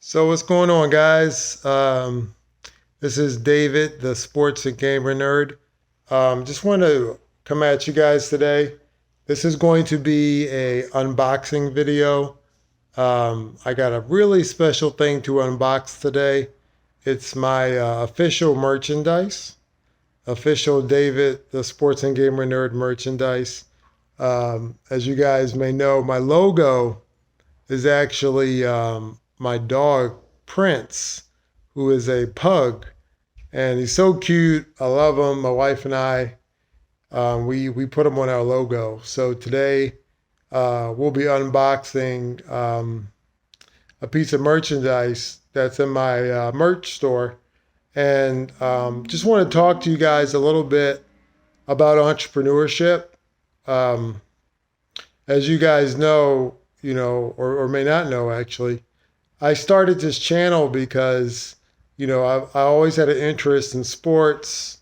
So what's going on, guys? This is David, the sports and gamer nerd. Just want to come at you guys today. This is going to be a unboxing video. I got a really special thing to unbox today. It's my official merchandise, official David, the sports and gamer nerd merchandise. As you guys may know, my logo is actually my dog Prince, who is a pug, and he's so cute. I love him. My wife and I, we put him on our logo. So today we'll be unboxing a piece of merchandise that's in my merch store, and just want to talk to you guys a little bit about entrepreneurship. Um, as you guys know, or may not know actually, I started this channel because, I always had an interest in sports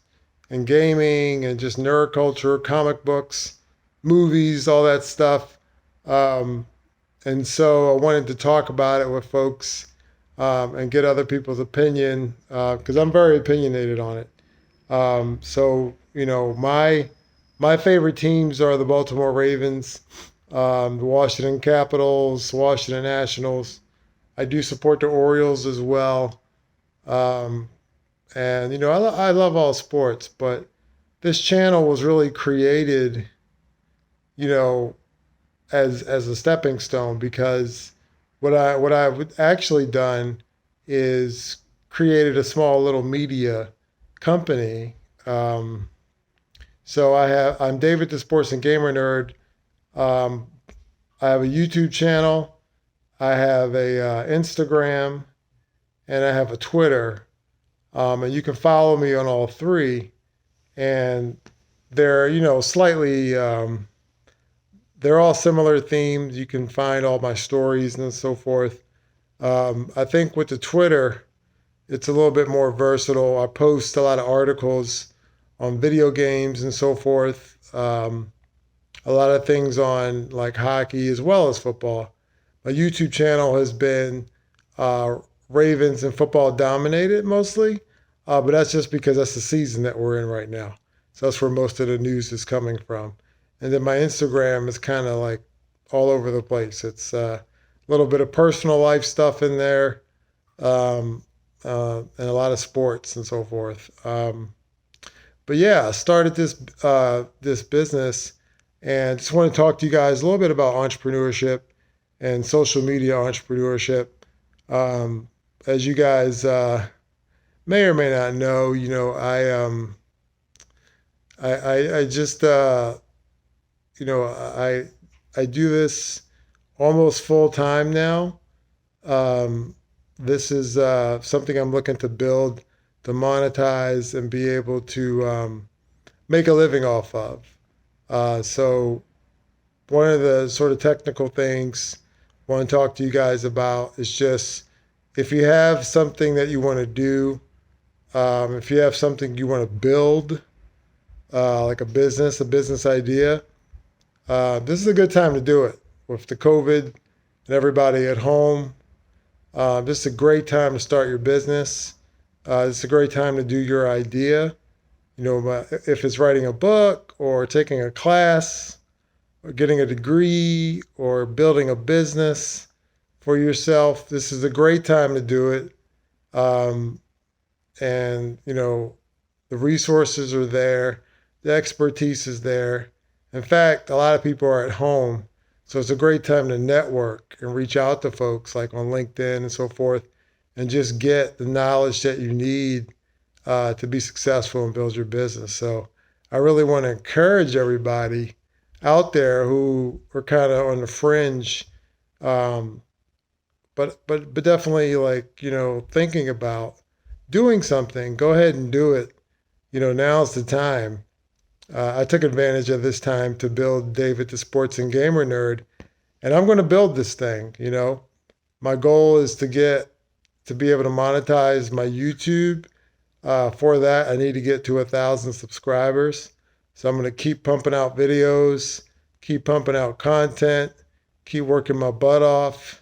and gaming and just nerd culture, comic books, movies, all that stuff. Um, and so I wanted to talk about it with folks and get other people's opinion because I'm very opinionated on it. My favorite teams are the Baltimore Ravens, the Washington Capitals, Washington Nationals. I do support the Orioles as well. Um, and I love all sports, but this channel was really created, you know, as a stepping stone because what I've actually done is created a small little media company. Um, I'm David the Sports and Gamer Nerd. Um, I have a YouTube channel. I have a Instagram, and I have a Twitter. And you can follow me on all three. And they're, slightly, they're all similar themes. You can find all my stories and so forth. I think with the Twitter, it's a little bit more versatile. I post a lot of articles on video games and so forth. A lot of things on like hockey as well as football. My YouTube channel has been uh, Ravens and football dominated mostly, but that's just because that's the season that we're in right now. So that's where most of the news is coming from. And then my Instagram is kind of like all over the place. It's a little bit of personal life stuff in there, um, and a lot of sports and so forth. But yeah, I started this business, and just want to talk to you guys a little bit about entrepreneurship and social media entrepreneurship. Um, as you guys may or may not know, I just you know I do this almost full time now. Um, this is something I'm looking to build, to monetize, and be able to make a living off of. So one of the sort of technical things I want to talk to you guys about is just if you have something that you want to do, if you have something you want to build, like a business idea, this is a good time to do it. With the COVID and everybody at home, this is a great time to start your business. It's a great time to do your idea. If it's writing a book or taking a class or getting a degree or building a business for yourself, this is a great time to do it. Um, and, the resources are there, the expertise is there. In fact, a lot of people are at home. So it's a great time to network and reach out to folks like on LinkedIn and so forth and just get the knowledge that you need to be successful and build your business. So I really want to encourage everybody out there who are kind of on the fringe, um, but definitely like thinking about doing something. Go ahead and do it. Now's the time. I took advantage of this time to build David the Sports and Gamer Nerd, and I'm going to build this thing. My goal is to be able to monetize my YouTube. For that, I need to get to 1,000 subscribers. So I'm going to keep pumping out videos, keep pumping out content, keep working my butt off.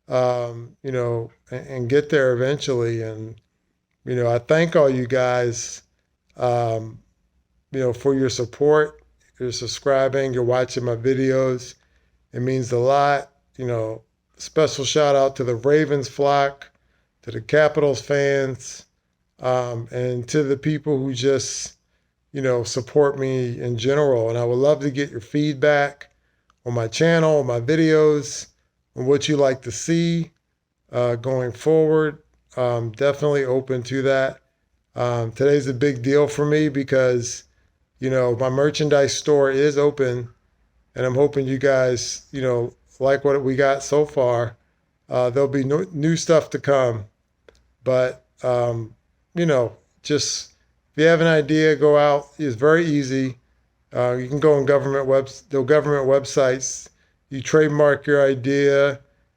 and get there eventually. And, I thank all you guys, um, for your support. You're subscribing, you're watching my videos. It means a lot. Special shout out to the Ravens flock, to the Capitals fans, and to the people who just, support me in general. And I would love to get your feedback on my channel, on my videos, on what you like to see going forward. Definitely open to that. Today's a big deal for me because, my merchandise store is open, and I'm hoping you guys, like what we got so far. There'll be new stuff to come, but just if you have an idea, go out. It's very easy. You can go on the government websites. You trademark your idea.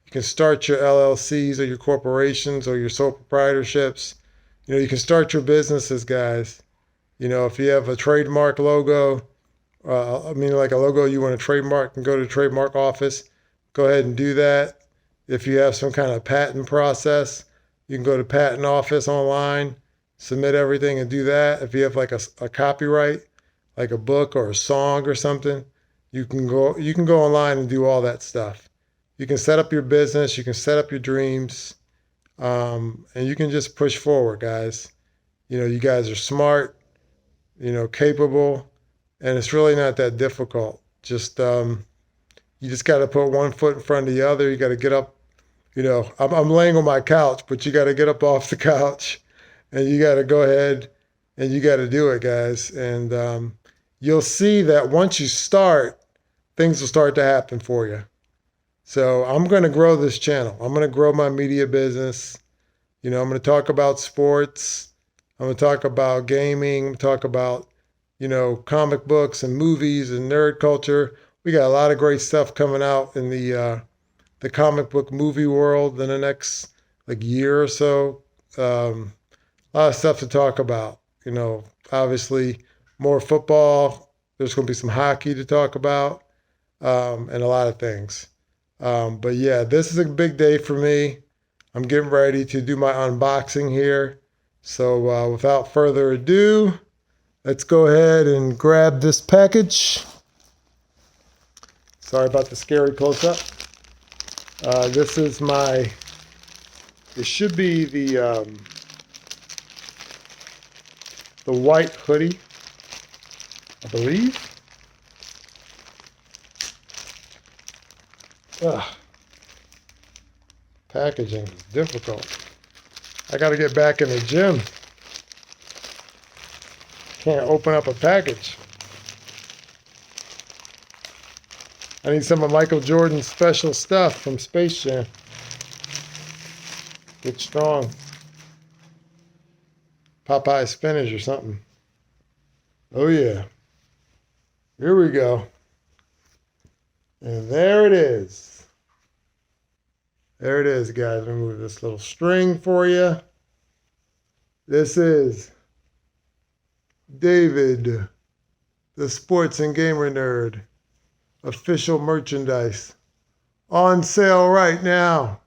You can start your LLCs or your corporations or your sole proprietorships. You can start your businesses, guys. If you have a trademark logo, like a logo you want to trademark, and go to the trademark office, go ahead and do that. If you have some kind of patent process, you can go to patent office online, submit everything and do that. If you have like a copyright, like a book or a song or something, you can go online and do all that stuff. You can set up your business, you can set up your dreams, and you can just push forward, guys. You guys are smart, capable, and it's really not that difficult. You just got to put one foot in front of the other. You got to get up. I'm laying on my couch, but you got to get up off the couch, and you got to go ahead and you got to do it, guys. And you'll see that once you start, things will start to happen for you. So I'm going to grow this channel. I'm going to grow my media business. I'm going to talk about sports. I'm going to talk about gaming. I'm going to talk about, comic books and movies and nerd culture. We got a lot of great stuff coming out in the comic book movie world in the next year or so. A lot of stuff to talk about. Obviously more football. There's going to be some hockey to talk about, and a lot of things. But yeah, this is a big day for me. I'm getting ready to do my unboxing here. So without further ado, let's go ahead and grab this package. Sorry about the scary close-up. This is it should be the white hoodie, I believe. Ugh. Packaging is difficult. I got to get back in the gym. Can't open up a package. I need some of Michael Jordan's special stuff from Space Jam. Get strong. Popeye spinach or something. Oh yeah. Here we go. And there it is. There it is, guys. Remove this little string for you. This is David, the Sports and Gamer Nerd, official merchandise on sale right now.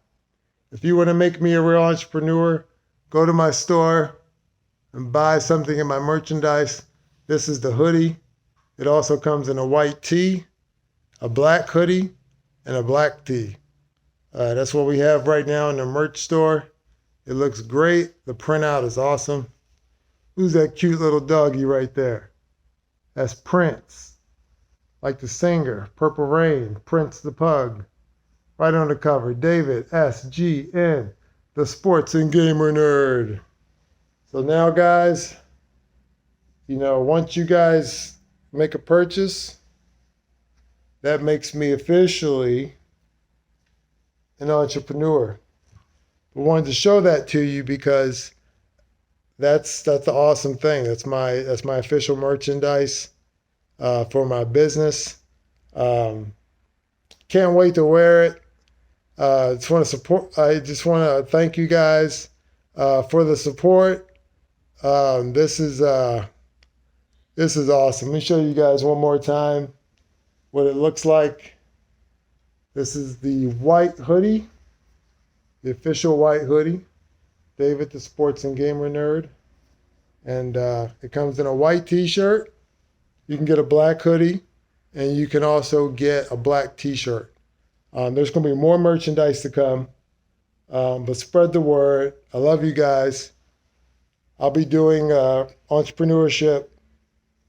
If you want to make me a real entrepreneur, go to my store and buy something in my merchandise. This is the hoodie. It also comes in a white tee, a black hoodie, and a black tee. That's what we have right now in the merch store. It looks great. The printout is awesome. Who's that cute little doggy right there? That's Prince, like the singer, Purple Rain, Prince the Pug. Right on the cover, David SGN, the Sports and Gamer Nerd. So now, guys, once you guys make a purchase, that makes me officially an entrepreneur. I wanted to show that to you because that's the awesome thing. That's my official merchandise for my business. Can't wait to wear it. I just want to thank you guys for the support. This is awesome. Let me show you guys one more time what it looks like. This is the white hoodie. the official white hoodie, David the Sports and Gamer Nerd. And it comes in a white t-shirt. You can get a black hoodie, and you can also get a black t-shirt. There's going to be more merchandise to come, but spread the word. I love you guys. I'll be doing entrepreneurship.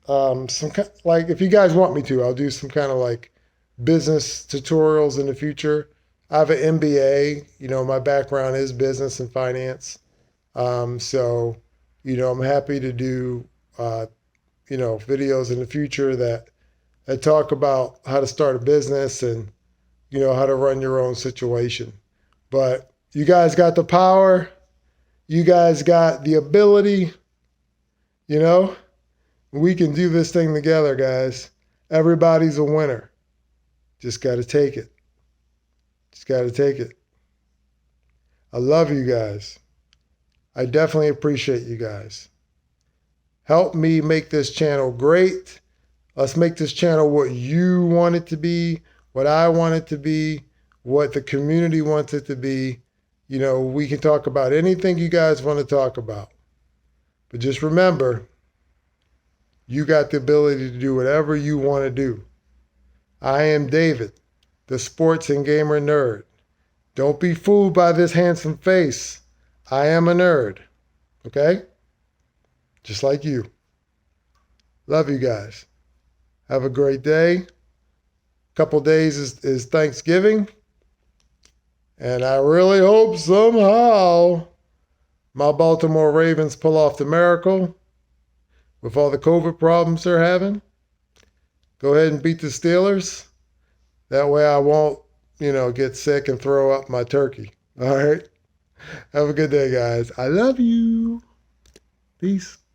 Like if you guys want me to, I'll do some kind of like business tutorials in the future. I have an MBA. My background is business and finance. So, I'm happy to do, videos in the future that talk about how to start a business and, how to run your own situation. But you guys got the power. You guys got the ability, we can do this thing together, guys. Everybody's a winner. Just got to take it. Just got to take it. I love you guys. I definitely appreciate you guys. Help me make this channel great. Let's make this channel what you want it to be, what I want it to be, what the community wants it to be. We can talk about anything you guys want to talk about. But just remember, you got the ability to do whatever you want to do. I am David, the Sports and Gamer Nerd. Don't be fooled by this handsome face. I am a nerd. Okay? Just like you. Love you guys. Have a great day. Couple days is Thanksgiving. And I really hope somehow my Baltimore Ravens pull off the miracle with all the COVID problems they're having. Go ahead and beat the Steelers. That way I won't, get sick and throw up my turkey. All right? Have a good day, guys. I love you. Peace.